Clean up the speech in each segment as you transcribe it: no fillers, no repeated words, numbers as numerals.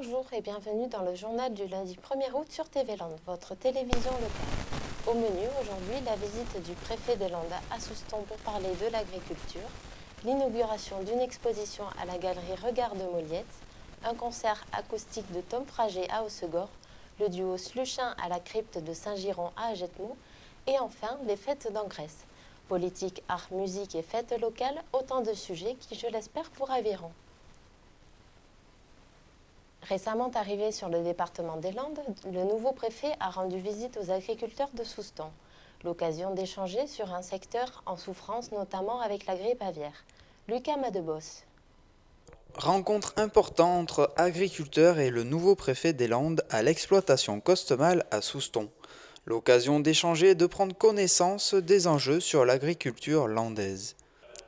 Bonjour et bienvenue dans le journal du lundi 1er août sur TV Land, votre télévision locale. Au menu aujourd'hui, la visite du préfet des Landes à Souston pour parler de l'agriculture, l'inauguration d'une exposition à la galerie Regard de Moliette, un concert acoustique de Tom Frager à Hossegor, le duo Sluchin à la crypte de Saint-Giron à Agetmou et enfin les fêtes d'Engresse. Politique, art, musique et fêtes locales, autant de sujets qui, je l'espère, vous raviront. Récemment arrivé sur le département des Landes, le nouveau préfet a rendu visite aux agriculteurs de Souston. L'occasion d'échanger sur un secteur en souffrance, notamment avec la grippe aviaire. Lucas Madebos. Rencontre importante entre agriculteurs et le nouveau préfet des Landes à l'exploitation Costemale à Souston. L'occasion d'échanger et de prendre connaissance des enjeux sur l'agriculture landaise.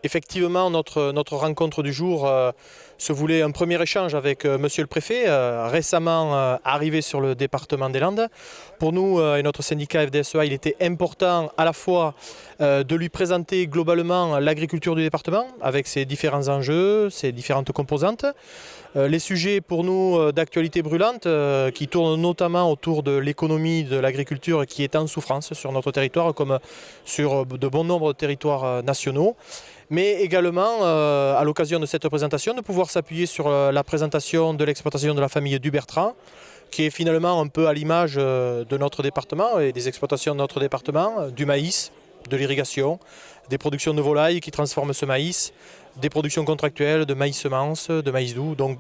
Effectivement, notre rencontre du jour se voulait un premier échange avec monsieur le préfet, récemment arrivé sur le département des Landes. Pour nous et notre syndicat FDSEA, il était important à la fois de lui présenter globalement l'agriculture du département avec ses différents enjeux, ses différentes composantes. Les sujets pour nous d'actualité brûlante qui tournent notamment autour de l'économie de l'agriculture qui est en souffrance sur notre territoire comme sur de bon nombre de territoires nationaux. Mais également, à l'occasion de cette présentation, de pouvoir s'appuyer sur la présentation de l'exploitation de la famille Dubertrand, qui est finalement un peu à l'image de notre département et des exploitations de notre département, du maïs, de l'irrigation, des productions de volailles qui transforment ce maïs, des productions contractuelles de maïs semence, de maïs doux. Donc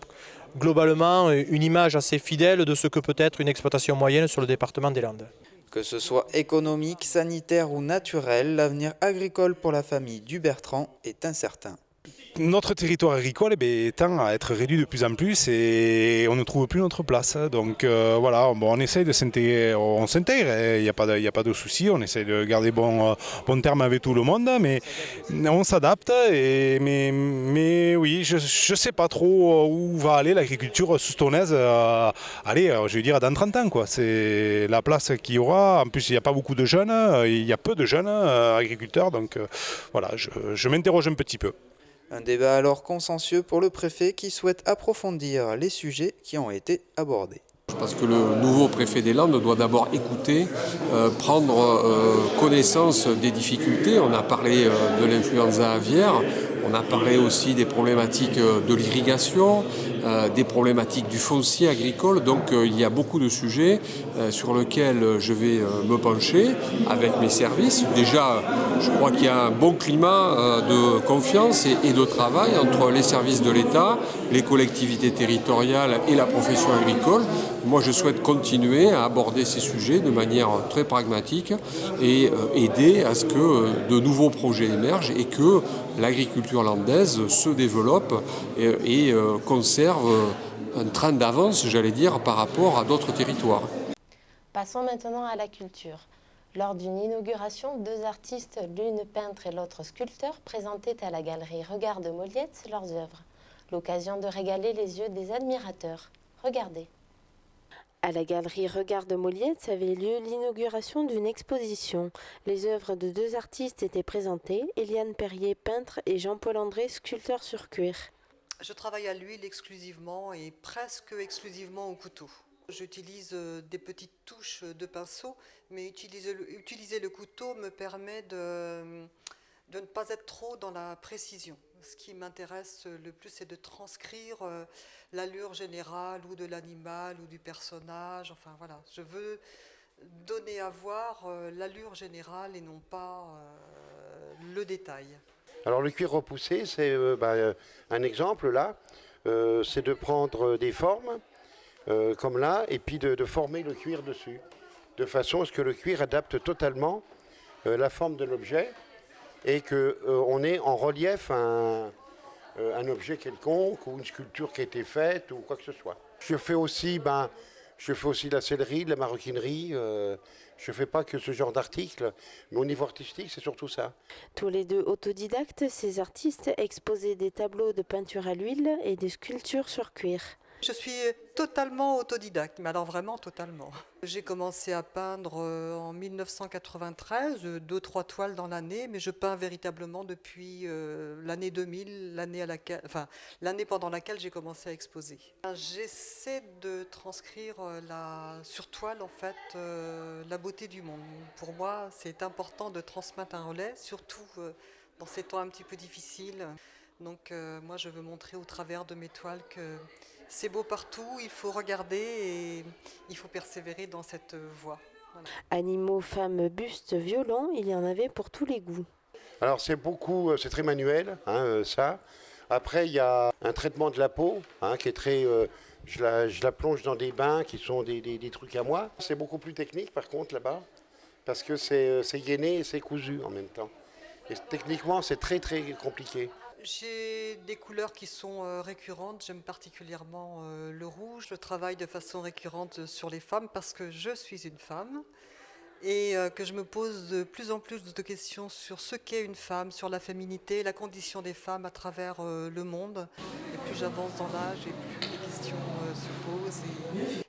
globalement, une image assez fidèle de ce que peut être une exploitation moyenne sur le département des Landes. Que ce soit économique, sanitaire ou naturel, l'avenir agricole pour la famille Dubertrand est incertain. Notre territoire agricole tend à être réduit de plus en plus et on ne trouve plus notre place. Donc voilà, on essaye de s'intégrer, on s'intègre, il n'y a pas de souci, on essaye de garder bon terme avec tout le monde, mais on s'adapte. Mais oui, je ne sais pas trop où va aller l'agriculture soustonnaise, je vais dire dans 30 ans, quoi. C'est la place qu'il y aura. En plus, il n'y a pas beaucoup de jeunes, il y a peu de jeunes agriculteurs, donc voilà, je m'interroge un petit peu. Un débat alors consensueux pour le préfet qui souhaite approfondir les sujets qui ont été abordés. Je pense que le nouveau préfet des Landes doit d'abord écouter, prendre connaissance des difficultés. On a parlé de l'influenza aviaire, on a parlé aussi des problématiques de l'irrigation, des problématiques du foncier agricole. Donc il y a beaucoup de sujets sur lesquels je vais me pencher avec mes services. Déjà, je crois qu'il y a un bon climat de confiance et de travail entre les services de l'État, les collectivités territoriales et la profession agricole. Moi, je souhaite continuer à aborder ces sujets de manière très pragmatique et aider à ce que de nouveaux projets émergent et que l'agriculture landaise se développe et conserve un train d'avance, j'allais dire, par rapport à d'autres territoires. Passons maintenant à la culture. Lors d'une inauguration, deux artistes, l'une peintre et l'autre sculpteur, présentaient à la galerie Regard de Moliette leurs œuvres. L'occasion de régaler les yeux des admirateurs. Regardez. À la galerie Regard de Moliette avait lieu l'inauguration d'une exposition. Les œuvres de deux artistes étaient présentées, Eliane Perrier, peintre, et Jean-Paul André, sculpteur sur cuir. Je travaille à l'huile exclusivement et presque exclusivement au couteau. J'utilise des petites touches de pinceau, mais utiliser le couteau me permet de ne pas être trop dans la précision. Ce qui m'intéresse le plus, c'est de transcrire l'allure générale ou de l'animal ou du personnage. Enfin voilà, je veux donner à voir l'allure générale et non pas le détail. Alors le cuir repoussé, c'est un exemple là, c'est de prendre des formes comme là et puis de former le cuir dessus, de façon à ce que le cuir adapte totalement la forme de l'objet et qu'on ait en relief un objet quelconque ou une sculpture qui a été faite ou quoi que ce soit. Je fais aussi de la sellerie, de la maroquinerie. Je ne fais pas que ce genre d'article, mais au niveau artistique, c'est surtout ça. Tous les deux autodidactes, ces artistes exposaient des tableaux de peinture à l'huile et des sculptures sur cuir. Je suis totalement autodidacte, mais alors vraiment totalement. J'ai commencé à peindre en 1993, 2-3 toiles dans l'année, mais je peins véritablement depuis l'année 2000, l'année pendant laquelle j'ai commencé à exposer. J'essaie de transcrire sur toile en fait la beauté du monde. Pour moi, c'est important de transmettre un relais, surtout dans ces temps un petit peu difficiles. Donc moi, je veux montrer au travers de mes toiles que c'est beau partout, il faut regarder et il faut persévérer dans cette voie. Voilà. Animaux, femmes, bustes, violons, il y en avait pour tous les goûts. Alors c'est très manuel, ça. Après il y a un traitement de la peau qui est très... je la plonge dans des bains qui sont des trucs à moi. C'est beaucoup plus technique par contre là-bas, parce que c'est gainé et c'est cousu en même temps. Et techniquement c'est très très compliqué. J'ai des couleurs qui sont récurrentes, j'aime particulièrement le rouge. Je travaille de façon récurrente sur les femmes parce que je suis une femme et que je me pose de plus en plus de questions sur ce qu'est une femme, sur la féminité, la condition des femmes à travers le monde. Et plus j'avance dans l'âge et plus les questions se posent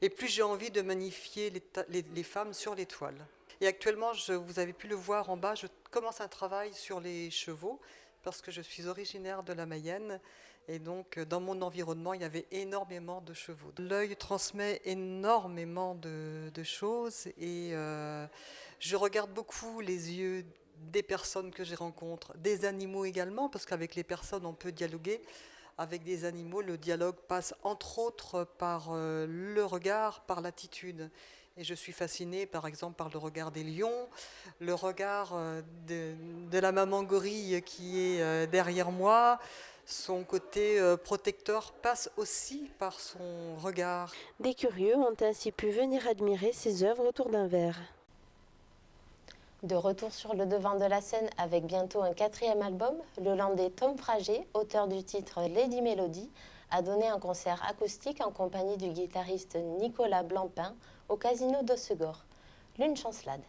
et plus j'ai envie de magnifier les femmes sur les toiles. Et actuellement, vous avez pu le voir en bas, je commence un travail sur les chevaux, parce que je suis originaire de la Mayenne et donc dans mon environnement il y avait énormément de chevaux. L'œil transmet énormément de choses et je regarde beaucoup les yeux des personnes que je rencontre, des animaux également, parce qu'avec les personnes on peut dialoguer. Avec des animaux, le dialogue passe entre autres par le regard, par l'attitude. Et je suis fascinée par exemple par le regard des lions, le regard de la maman gorille qui est derrière moi. Son côté protecteur passe aussi par son regard. Des curieux ont ainsi pu venir admirer ses œuvres autour d'un verre. De retour sur le devant de la scène avec bientôt un 4e album, le Landais Tom Frager, auteur du titre Lady Melody, a donné un concert acoustique en compagnie du guitariste Nicolas Blancpain au Casino de Segor. Lune Chancelade.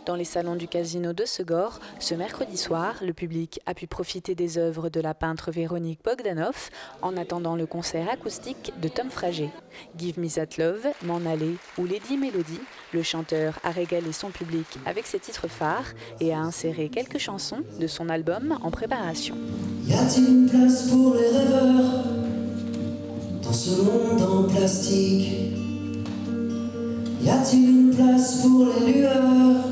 Dans les salons du Casino de Segor, ce mercredi soir, le public a pu profiter des œuvres de la peintre Véronique Bogdanov en attendant le concert acoustique de Tom Frager. Give Me That Love, M'en aller ou Lady Melody, le chanteur a régalé son public avec ses titres phares et a inséré quelques chansons de son album en préparation. Y a-t-il une place pour les rêveurs dans ce monde en plastique? Y a-t-il une place pour les lueurs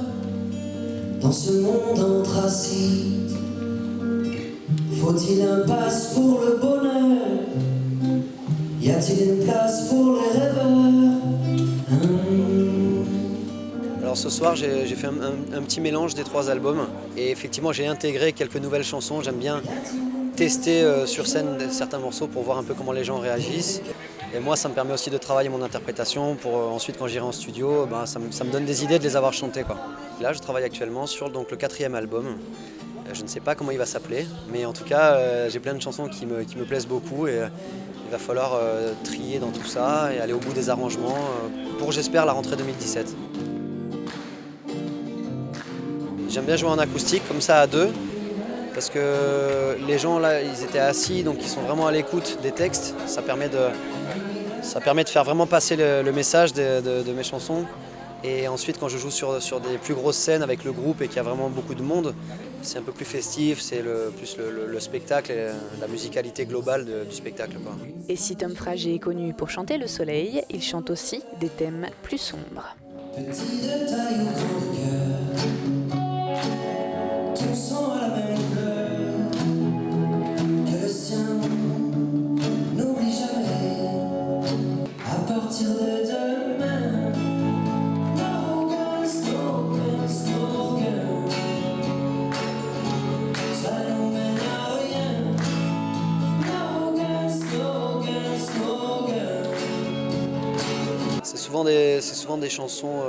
dans ce monde anthracite? Faut-il un pass pour le bonheur? Y a-t-il une place pour les rêveurs? Alors ce soir j'ai fait un petit mélange des 3 albums et effectivement j'ai intégré quelques nouvelles chansons. J'aime bien tester sur scène certains morceaux pour voir un peu comment les gens réagissent. Et moi ça me permet aussi de travailler mon interprétation pour ensuite quand j'irai en studio, ça me donne des idées de les avoir chantées, quoi. Là je travaille actuellement sur donc, le 4e album. Je ne sais pas comment il va s'appeler, mais en tout cas j'ai plein de chansons qui me plaisent beaucoup et il va falloir trier dans tout ça et aller au bout des arrangements pour j'espère la rentrée 2017. J'aime bien jouer en acoustique comme ça à 2 parce que les gens là ils étaient assis donc ils sont vraiment à l'écoute des textes. Ça permet de faire vraiment passer le message de mes chansons. Et ensuite quand je joue sur des plus grosses scènes avec le groupe et qu'il y a vraiment beaucoup de monde, c'est un peu plus festif, c'est plus le spectacle et la musicalité globale du spectacle, quoi. Et si Tom Frager est connu pour chanter le soleil, il chante aussi des thèmes plus sombres. Petit de taille au grand cœur, ton sang a la même couleur que le sien. N'oublie jamais, à partir de demain, no guns, no guns, no guns. Ça nous mène à rien. No guns, no guns, no guns. C'est souvent des chansons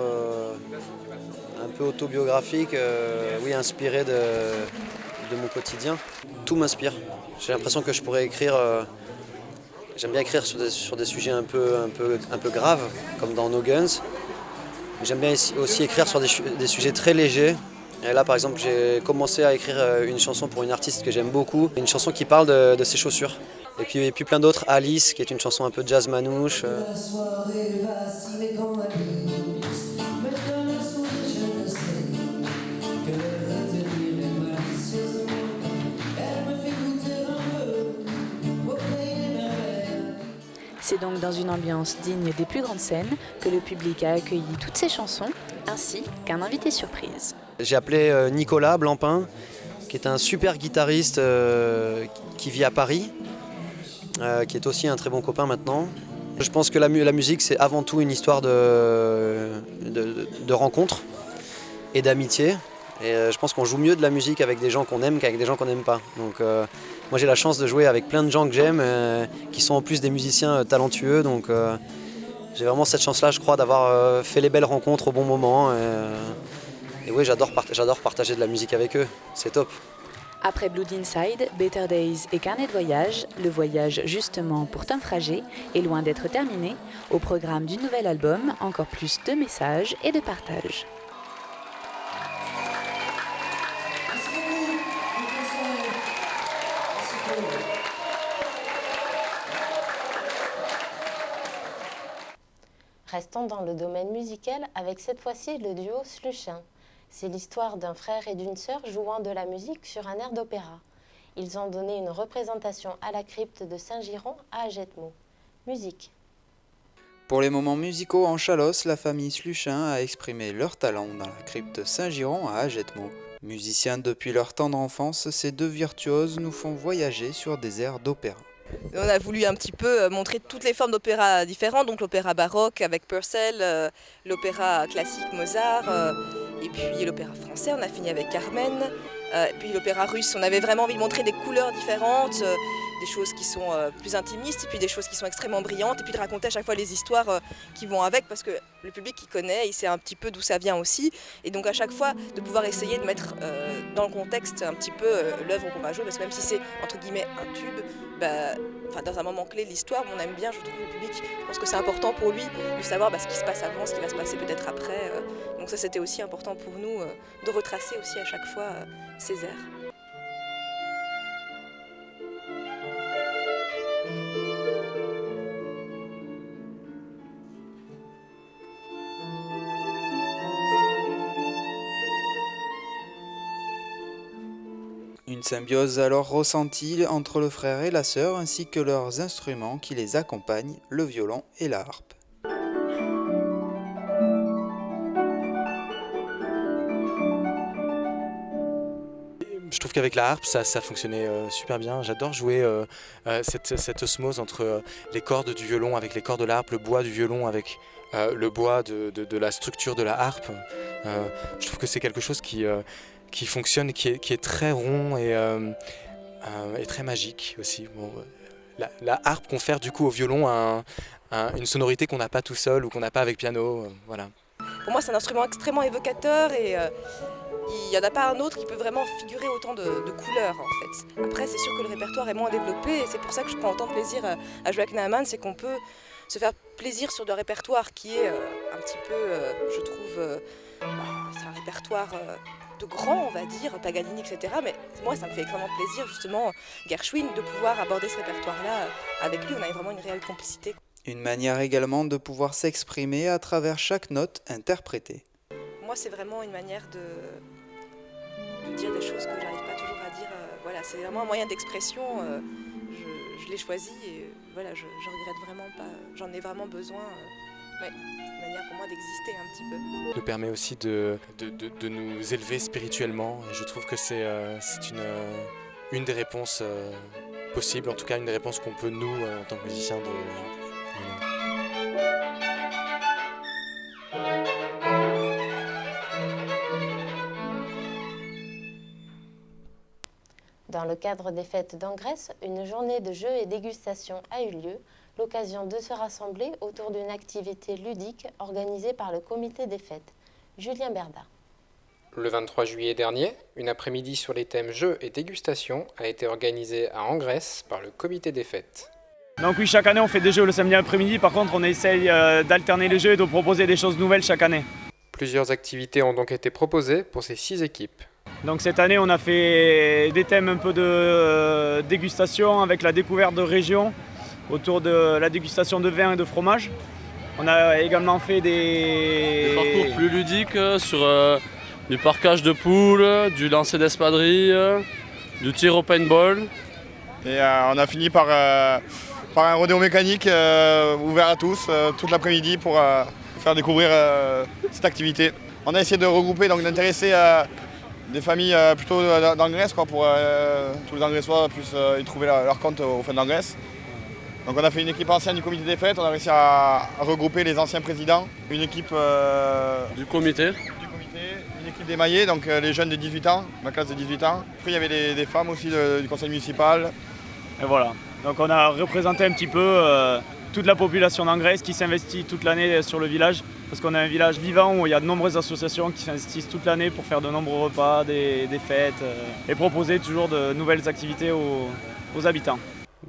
un peu autobiographiques, inspirées de mon quotidien. Tout m'inspire. J'ai l'impression que je pourrais écrire. J'aime bien écrire sur des sujets un peu graves, comme dans No Guns. J'aime bien aussi écrire sur des sujets très légers. Et là, par exemple, j'ai commencé à écrire une chanson pour une artiste que j'aime beaucoup, une chanson qui parle de ses chaussures. Et puis plein d'autres, Alice, qui est une chanson un peu jazz manouche. La soirée va si mais quand Alice me donne un sourire, je ne sais que retenir et malicieusement. Elle me fait goûter un peu au pays des merveilles. C'est donc dans une ambiance digne des plus grandes scènes que le public a accueilli toutes ces chansons, ainsi qu'un invité surprise. J'ai appelé Nicolas Blampin, qui est un super guitariste qui vit à Paris, qui est aussi un très bon copain maintenant. Je pense que la musique, c'est avant tout une histoire de rencontre et d'amitié. Et je pense qu'on joue mieux de la musique avec des gens qu'on aime qu'avec des gens qu'on n'aime pas. Donc moi j'ai la chance de jouer avec plein de gens que j'aime, qui sont en plus des musiciens talentueux. Donc j'ai vraiment cette chance-là, je crois, d'avoir fait les belles rencontres au bon moment. Et oui, j'adore partager de la musique avec eux, c'est top. Après Blood Inside, Better Days et Carnet de voyage, le voyage justement pour Tom Frager est loin d'être terminé. Au programme du nouvel album, encore plus de messages et de partage. Restons dans le domaine musical avec cette fois-ci le duo Sluchin. C'est l'histoire d'un frère et d'une sœur jouant de la musique sur un air d'opéra. Ils ont donné une représentation à la crypte de Saint-Giron à Agetmo. Musique. Pour les moments musicaux en Chalosse, la famille Sluchin a exprimé leur talent dans la crypte Saint-Giron à Agetmo. Musiciens depuis leur tendre enfance, ces deux virtuoses nous font voyager sur des airs d'opéra. On a voulu un petit peu montrer toutes les formes d'opéra différentes, donc l'opéra baroque avec Purcell, l'opéra classique Mozart, et puis l'opéra français, on a fini avec Carmen, et puis l'opéra russe. On avait vraiment envie de montrer des couleurs différentes, des choses qui sont plus intimistes, et puis des choses qui sont extrêmement brillantes, et puis de raconter à chaque fois les histoires qui vont avec, parce que le public qui connaît, il sait un petit peu d'où ça vient aussi, et donc à chaque fois de pouvoir essayer de mettre dans le contexte un petit peu l'œuvre qu'on va jouer, parce que même si c'est entre guillemets un tube, dans un moment clé de l'histoire, on aime bien, je trouve, le public. Je pense que c'est important pour lui de savoir ce qui se passe avant, ce qui va se passer peut-être après. Donc ça, c'était aussi important pour nous de retracer aussi à chaque fois ces airs. Une symbiose alors ressentie entre le frère et la sœur ainsi que leurs instruments qui les accompagnent, le violon et la harpe. Je trouve qu'avec la harpe, ça fonctionnait super bien. J'adore jouer cette osmose entre les cordes du violon avec les cordes de la harpe, le bois du violon avec le bois de la structure de la harpe. Je trouve que c'est quelque chose qui fonctionne, qui est très rond et très magique aussi. Bon, la harpe confère du coup au violon une sonorité qu'on n'a pas tout seul ou qu'on n'a pas avec piano. Voilà. Pour moi, c'est un instrument extrêmement évocateur et il n'y en a pas un autre qui peut vraiment figurer autant de couleurs en fait. Après, c'est sûr que le répertoire est moins développé et c'est pour ça que je prends autant de plaisir à jouer avec Naaman, c'est qu'on peut se faire plaisir sur le répertoire qui est un petit peu, je trouve, c'est un répertoire de grand, on va dire, Paganini, etc. Mais moi, ça me fait extrêmement plaisir, justement, Gershwin, de pouvoir aborder ce répertoire-là avec lui. On a vraiment une réelle complicité. Une manière également de pouvoir s'exprimer à travers chaque note interprétée. Moi, c'est vraiment une manière de dire des choses que j'arrive pas toujours à dire. Voilà, c'est vraiment un moyen d'expression. Je l'ai choisi et voilà, je regrette vraiment pas. J'en ai vraiment besoin. Ouais, c'est une manière pour moi d'exister un petit peu. Ça nous permet aussi de nous élever spirituellement et je trouve que c'est une des réponses possibles, en tout cas une des réponses qu'on peut nous, en tant que musiciens, donner. Dans le cadre des fêtes d'Angresse, une journée de jeux et dégustation a eu lieu, l'occasion de se rassembler autour d'une activité ludique organisée par le comité des fêtes. Julien Berda. Le 23 juillet dernier, une après-midi sur les thèmes jeux et dégustation a été organisée à Angresse par le comité des fêtes. Donc oui, chaque année on fait des jeux le samedi après-midi, par contre on essaye d'alterner les jeux et de proposer des choses nouvelles chaque année. Plusieurs activités ont donc été proposées pour ces 6 équipes. Donc cette année, on a fait des thèmes un peu de dégustation avec la découverte de régions autour de la dégustation de vin et de fromage. On a également fait des parcours plus ludiques sur du parquage de poules, du lancer d'espadrilles, du tir au paintball. Et on a fini par un rodéo mécanique ouvert à tous toute l'après-midi pour faire découvrir cette activité. On a essayé de regrouper, donc d'intéresser des familles plutôt d'Angresse pour tous les Angressois puissent y trouver leur compte aux fêtes d'Angresse. Donc on a fait une équipe ancienne du comité des fêtes, on a réussi à regrouper les anciens présidents, une équipe du comité, une équipe d'émaillés, donc les jeunes de 18 ans, ma classe de 18 ans. Après il y avait des femmes aussi du conseil municipal. Et voilà, donc on a représenté un petit peu toute la population d'Angresse qui s'investit toute l'année sur le village, parce qu'on a un village vivant où il y a de nombreuses associations qui s'investissent toute l'année pour faire de nombreux repas, des fêtes et proposer toujours de nouvelles activités aux habitants.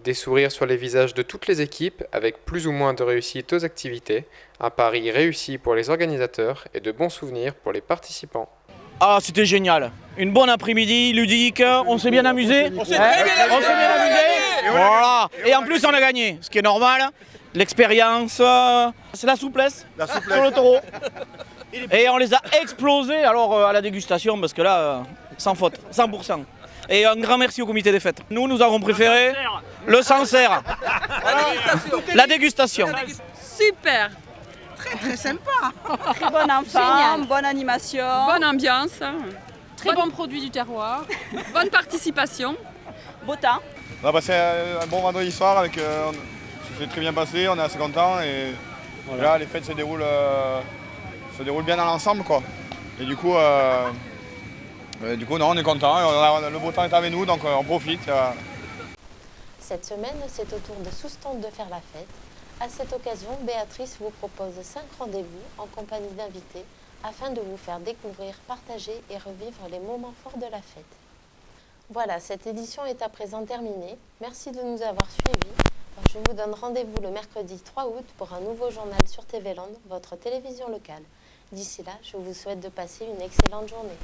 Des sourires sur les visages de toutes les équipes avec plus ou moins de réussite aux activités, un pari réussi pour les organisateurs et de bons souvenirs pour les participants. Ah, c'était génial. Une bonne après-midi ludique, on s'est bien amusé. On s'est très bien amusé. Voilà. Et en plus, on a gagné, ce qui est normal. L'expérience, c'est la souplesse sur le taureau. Et on les a explosés alors à la dégustation parce que là, sans faute, 100%. Et un grand merci au comité des fêtes. Nous avons préféré le Sancerre. La dégustation. Super. Très sympa. Très bon enfant, bonne animation. Bonne ambiance. Très bon produit du terroir. Bonne participation. Beau temps. On a passé un bon vendredi soir avec... ça s'est très bien passé, on est assez contents et voilà. Là les fêtes se déroulent bien dans l'ensemble quoi. Et du coup non, on est content, le beau temps est avec nous donc on profite. Cette semaine, c'est au tour de Soustons de faire la fête. À cette occasion, Béatrice vous propose 5 rendez-vous en compagnie d'invités afin de vous faire découvrir, partager et revivre les moments forts de la fête. Voilà, cette édition est à présent terminée. Merci de nous avoir suivis. Je vous donne rendez-vous le mercredi 3 août pour un nouveau journal sur TV Land, votre télévision locale. D'ici là, je vous souhaite de passer une excellente journée.